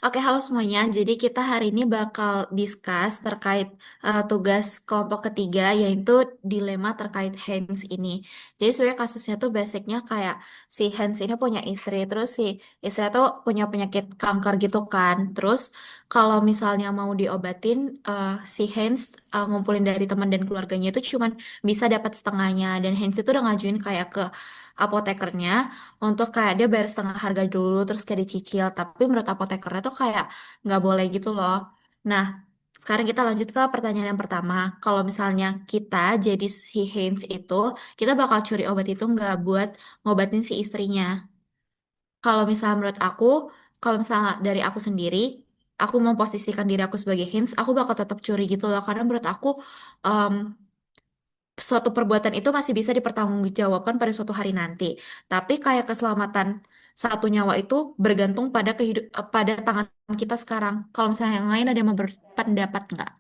Oke, halo semuanya. Jadi kita hari ini bakal discuss terkait tugas kelompok ketiga, yaitu dilema terkait Hans ini. Jadi sebenarnya kasusnya tuh basicnya kayak si Hans ini punya istri, terus si istri tuh punya penyakit kanker gitu kan. Terus kalau misalnya mau diobatin, si Hans ngumpulin dari teman dan keluarganya itu cuman bisa dapat setengahnya. Dan Hans itu udah ngajuin kayak ke apotekernya untuk kayak dia bayar setengah harga dulu terus kayak dicicil, tapi menurut apotekernya tuh kayak nggak boleh gitu loh. Nah, sekarang kita lanjut ke pertanyaan yang pertama. Kalau misalnya kita jadi si Heinz itu, kita bakal curi obat itu nggak buat ngobatin si istrinya. Kalau misalnya menurut aku, kalau misalnya dari aku sendiri, aku memposisikan diri aku sebagai Heinz, aku bakal tetap curi gitu loh, karena menurut aku em, suatu perbuatan itu masih bisa dipertanggungjawabkan pada suatu hari nanti. Tapi kayak keselamatan satu nyawa itu bergantung pada pada tangan kita sekarang. Kalau misalnya yang lain ada yang mau berpendapat nggak?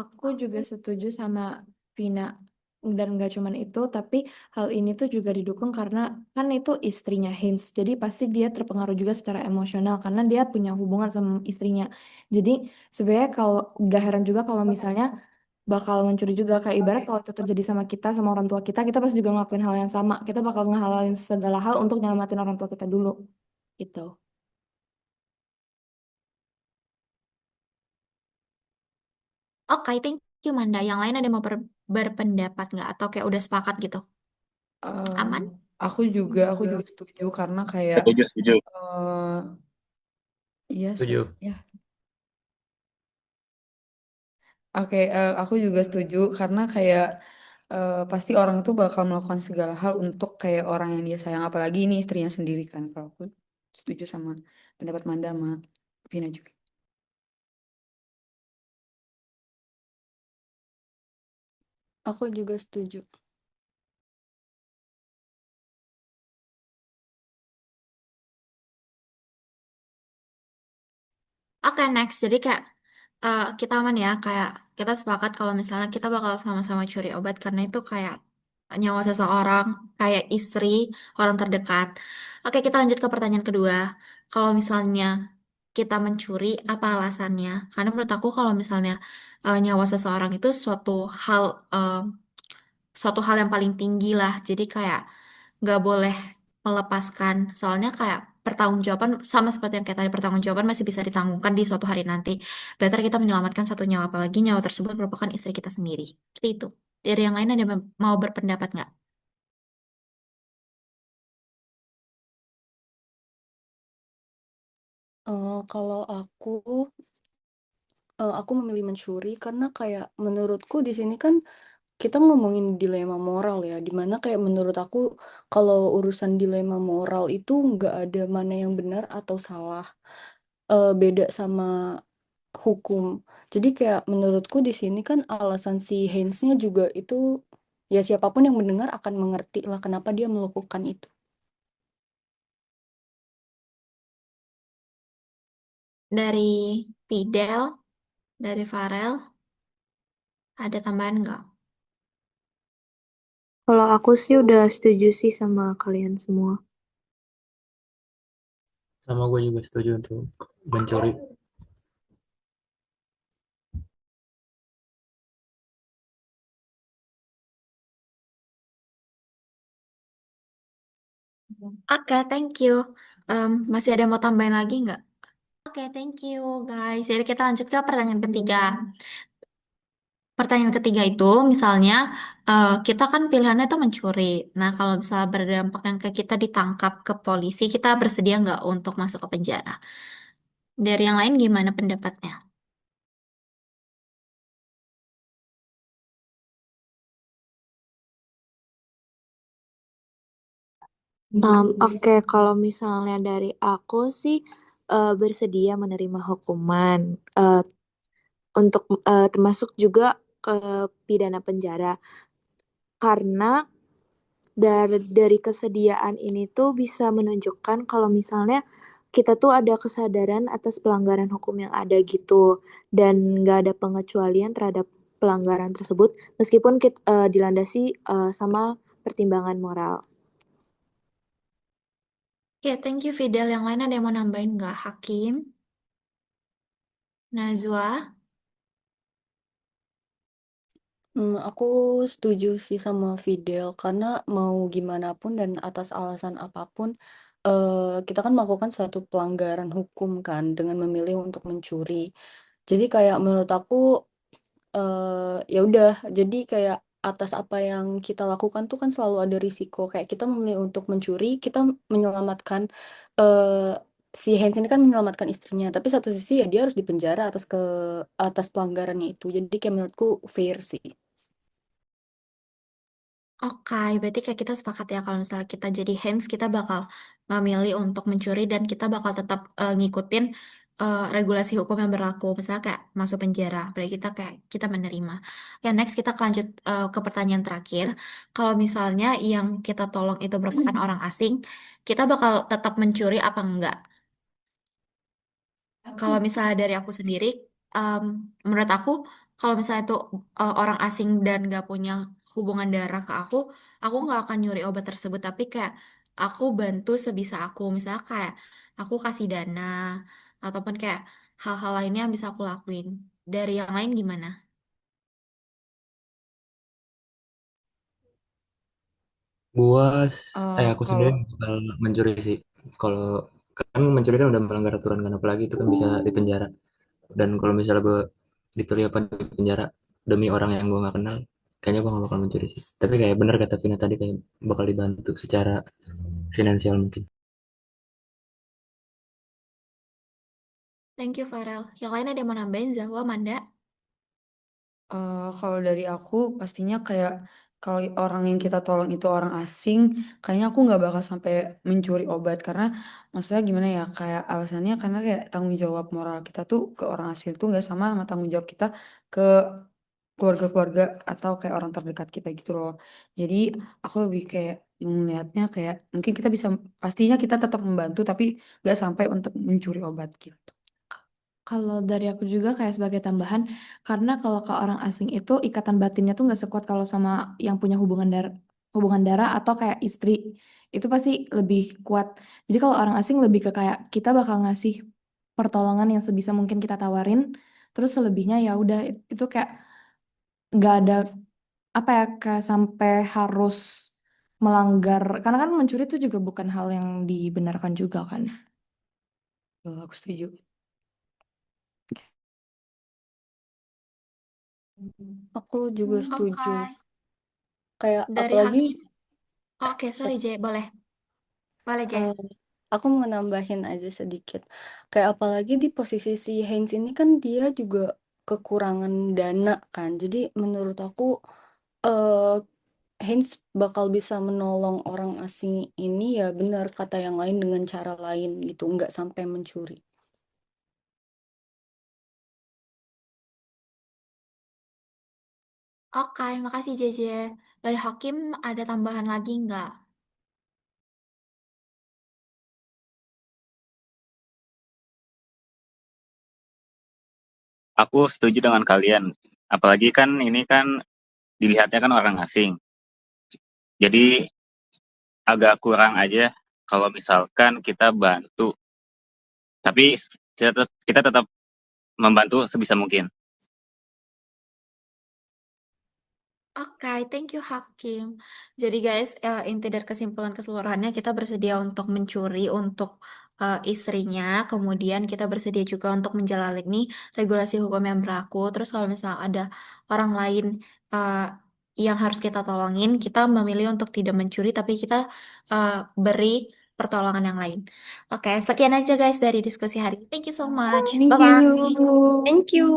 Aku juga setuju sama Vina, dan nggak cuman itu, tapi hal ini tuh juga didukung karena kan itu istrinya Hins, jadi pasti dia terpengaruh juga secara emosional karena dia punya hubungan sama istrinya. Jadi sebenarnya kalau gak heran juga kalau misalnya bakal mencuri juga, kayak ibarat kalau itu terjadi sama kita, sama orang tua kita pasti juga ngelakuin hal yang sama. Kita bakal ngehalalin segala hal untuk nyelamatin orang tua kita dulu, gitu. Oke, thank you Manda. Yang lain ada yang mau berpendapat nggak? Atau kayak udah sepakat gitu? Eh, Aman? aku juga setuju karena kayak Setuju, setuju. iya Setuju. ya. Oke, aku juga setuju karena kayak pasti orang itu bakal melakukan segala hal untuk kayak orang yang dia sayang, apalagi ini istrinya sendiri kan. Kalau aku setuju sama pendapat Manda sama Vina juga. Aku juga setuju. Oke, next. Jadi kayak kita aman ya. Kayak kita sepakat kalau misalnya kita bakal sama-sama curi obat karena itu kayak nyawa seseorang, kayak istri, orang terdekat. Oke, kita lanjut ke pertanyaan kedua. Kalau misalnya kita mencuri, apa alasannya? Karena menurut aku kalau misalnya nyawa seseorang itu hal eh, suatu hal yang paling tinggi lah. Jadi kayak nggak boleh melepaskan. Soalnya kayak pertanggungjawaban sama seperti yang kayak tadi, pertanggungjawaban masih bisa ditanggungkan di suatu hari nanti. Better kita menyelamatkan satu nyawa, apalagi nyawa tersebut merupakan istri kita sendiri. Seperti itu. Dari yang lain ada yang mau berpendapat nggak? Kalau aku memilih mencuri karena kayak menurutku di sini kan kita ngomongin dilema moral ya, dimana kayak menurut aku kalau urusan dilema moral itu nggak ada mana yang benar atau salah. Beda sama hukum. Jadi kayak menurutku di sini kan alasan si Heinz-nya juga itu ya siapapun yang mendengar akan mengerti lah kenapa dia melakukan itu. Dari Fidel, dari Farel, ada tambahan nggak? Kalau aku sih udah setuju sih sama kalian semua. Sama gue juga setuju untuk mencuri. Oke, thank you. Masih ada yang mau tambahin lagi nggak? Oke, thank you guys. Jadi kita lanjut ke pertanyaan ketiga. Pertanyaan ketiga itu, misalnya kita kan pilihannya itu mencuri. Nah, kalau misalnya berdampak yang ke kita ditangkap ke polisi, kita bersedia nggak untuk masuk ke penjara? Dari yang lain gimana pendapatnya? Oke, kalau misalnya dari aku sih bersedia menerima hukuman eh, untuk termasuk juga ke pidana penjara karena dari kesediaan ini tuh bisa menunjukkan kalau misalnya kita tuh ada kesadaran atas pelanggaran hukum yang ada gitu dan nggak ada pengecualian terhadap pelanggaran tersebut meskipun kita dilandasi sama pertimbangan moral. Ya, thank you Fidel. Yang lain ada yang mau nambahin nggak, Hakim? Najwa, Aku setuju sih sama Fidel karena mau gimana pun dan atas alasan apapun, kita kan melakukan suatu pelanggaran hukum kan dengan memilih untuk mencuri. Jadi kayak menurut aku, ya udah, jadi kayak atas apa yang kita lakukan tuh kan selalu ada risiko. Kayak kita memilih untuk mencuri, kita menyelamatkan, eh si Hans ini kan menyelamatkan istrinya, tapi satu sisi ya dia harus dipenjara atas pelanggarannya itu. Jadi kayak menurutku fair sih. oke, berarti kayak kita sepakat ya kalau misalnya kita jadi hands, kita bakal memilih untuk mencuri dan kita bakal tetap ngikutin regulasi hukum yang berlaku. Misalnya kayak masuk penjara, berarti kita kayak kita menerima. Ya, next kita lanjut ke pertanyaan terakhir. Kalau misalnya yang kita tolong itu merupakan orang asing, kita bakal tetap mencuri apa enggak? Kalau misalnya dari aku sendiri, em, menurut kalau misalnya itu orang asing dan gak punya hubungan darah ke aku nggak akan nyuri obat tersebut. Tapi kayak aku bantu sebisa aku, misalnya kayak aku kasih dana ataupun kayak hal-hal lainnya yang bisa aku lakuin. Dari yang lain gimana? Aku Kalau sendiri bakal mencuri sih. Kalau kan mencuri kan udah melanggar aturan kan, apalagi itu kan bisa dipenjara. Dan kalau misalnya gue dipilih apa di penjara demi orang yang gue nggak kenal, kayaknya gue gak bakal mencuri sih. Tapi kayak bener kata Vina tadi, kayak bakal dibantu secara finansial mungkin. Thank you, Farel. Yang lain ada yang mau nambahin, Zahwa, Manda? Kalau dari aku pastinya kayak kalau orang yang kita tolong itu orang asing, kayaknya aku nggak bakal sampai mencuri obat karena maksudnya gimana ya kayak alasannya karena kayak tanggung jawab moral kita tuh ke orang asing tuh nggak sama tanggung jawab kita ke keluarga-keluarga atau kayak orang terdekat kita gitu loh. Jadi aku lebih kayak melihatnya kayak mungkin kita bisa pastinya kita tetap membantu tapi nggak sampai untuk mencuri obat gitu. Kalau dari aku juga kayak sebagai tambahan, karena kalau ke orang asing itu ikatan batinnya tuh nggak sekuat kalau sama yang punya hubungan darah atau kayak istri itu pasti lebih kuat. Jadi kalau orang asing lebih ke kayak kita bakal ngasih pertolongan yang sebisa mungkin kita tawarin, terus selebihnya ya udah itu kayak nggak ada apa ya kayak sampai harus melanggar karena kan mencuri itu juga bukan hal yang dibenarkan juga kan. Aku setuju. Aku juga setuju. Oke. Kayak Dari apalagi, Hakim. Oke, sorry, sorry, J. Boleh. Boleh, J. eh, aku mau nambahin aja sedikit. Kayak apalagi di posisi si Heinz ini kan dia juga kekurangan dana kan. Jadi menurut aku eh Heinz bakal bisa menolong orang asing ini ya benar kata yang lain dengan cara lain gitu, nggak sampai mencuri. Oke, makasih JJ. Dari Hakim ada tambahan lagi nggak? Aku setuju dengan kalian. Apalagi kan ini kan dilihatnya kan orang asing. Jadi agak kurang aja kalau misalkan kita bantu. Tapi kita tetap membantu sebisa mungkin. Oke, thank you Hakim. Jadi guys, inti dari kesimpulan keseluruhannya kita bersedia untuk mencuri untuk istrinya, kemudian kita bersedia juga untuk menjalani regulasi hukum yang berlaku. Terus kalau misalnya ada orang lain uh, yang harus kita tolongin, kita memilih untuk tidak mencuri, tapi kita uh, beri pertolongan yang lain. Oke, sekian aja guys dari diskusi hari ini. Thank you so much. Thank Bye-bye. you. Thank you.